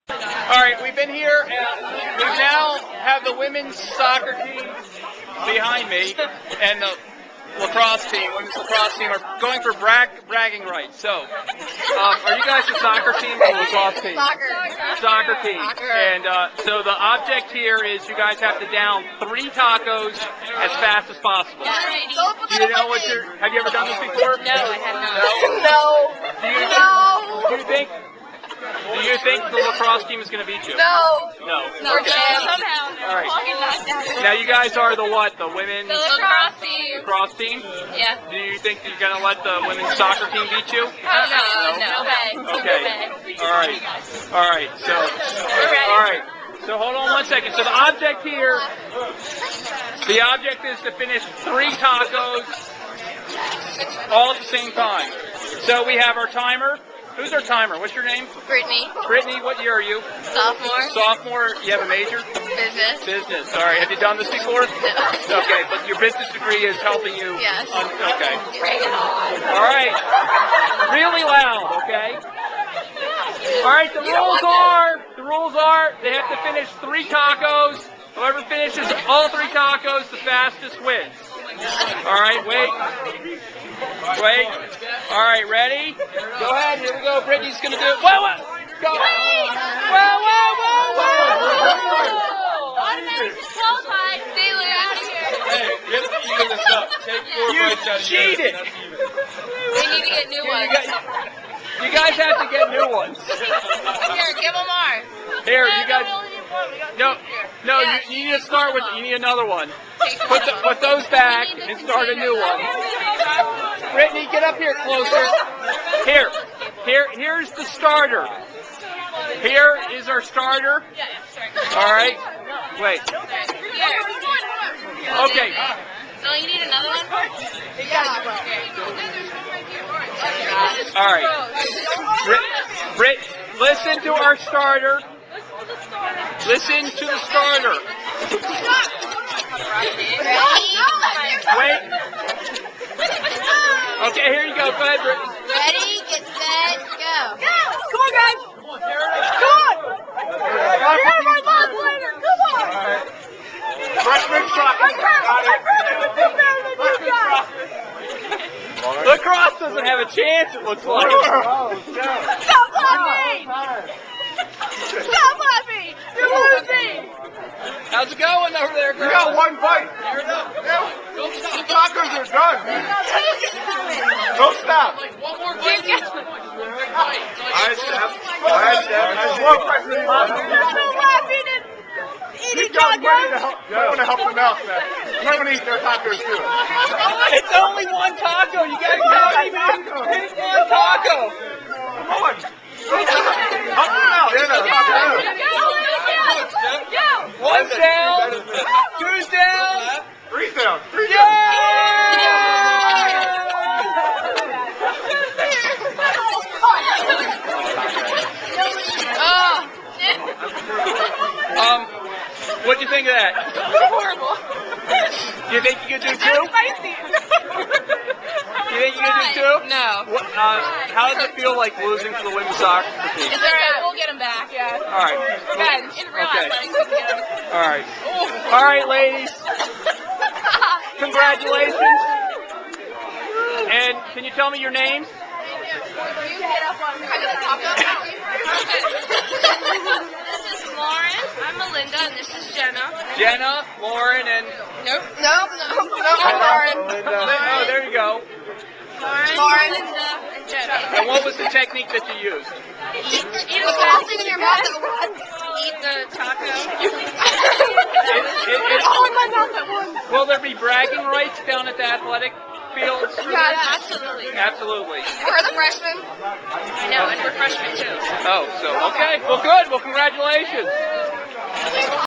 All right, we've been here, and we now have the women's soccer team behind me, and the lacrosse team, women's lacrosse team, are going for bragging rights. So, are you guys the soccer team or the lacrosse team? Soccer team. And so the object here is you guys have to down 3 tacos as fast as possible. Do you know what have you ever done this before? No, I have not. No. Do you think the lacrosse team is going to beat you? No. Okay. Somehow. All right. Now you guys are the what? The women's lacrosse team. lacrosse team? Yeah. Do you think you're going to let the women's soccer team beat you? No. Okay. All right. So hold on one second. So the object here, is to finish 3 tacos all at the same time. So we have our timer. Who's our timer? What's your name? Brittany. Brittany, what year are you? Sophomore. Sophomore. You have a major? Business. Business. All right. Have you done this before? No. Okay, but your business degree is helping you. Yes. Okay. All right. Really loud. Okay. All right. The rules are they have to finish 3 tacos. Whoever finishes all 3 tacos, the fastest wins. All right. Wait. All right, ready? Go ahead. Here we go. Brittany's going to do it. Whoa. Go. Whoa. Automatic disqualified. Sailor out of here. Hey, you have to even this up. Take 4 bites out of here. Cheated. We need to get new ones. You guys have to get new ones. Here, give them our. Here, you guys. No. You need to start with. You need another one. Put those back and start a new one. Brittany, get up here closer. Here's the starter. Here is our starter. All right. Wait. Okay. So you need another one? All right. Britt, listen to our starter. Listen to the starter. Wait. Okay, here you go. Go ahead, Brittany. Ready, get set, go. Come on, guys! Come on! You're my last later! Come on! Freshman soccer. Lacrosse doesn't have a chance, it looks like. Stop laughing! Stop laughing! You're losing! How's it going over there, girl? You got 1 bite. The Tacos are done. Don't stop. One more bite. All right, Steph. One bite. You're still laughing and eating tacos! You might want to help them out, man. You might want to eat their tacos, too. It's only 1 taco. You guys haven't even hit 1 taco. Come on. Help them out. Go! 1's down. 2's down. 3's down. 3's down. Yeah! What'd you think of that? Horrible. You think you could do 2? Spicy. You think you could do 2? No. How does it feel like losing to the women's soccer team? It's alright, we'll get them back. Yeah. All right. Good. In real athletics, we can get them. All right. All right, ladies. Congratulations. And can you tell me your names? This is Lauren. I'm Melinda, and this is Jenna. Jenna, Lauren, and... Nope. Lauren. Oh, there you go. Lauren, Melinda, and Jenna. And what was the technique that you used? Eat a fast in your mouth at once. Eat the taco. All in my mouth at once. Will there be bragging rights down at the athletic fields? Yeah, absolutely. Absolutely. We're the freshmen. I know, and we're freshmen too. Oh, so, okay. Well, good. Well, congratulations.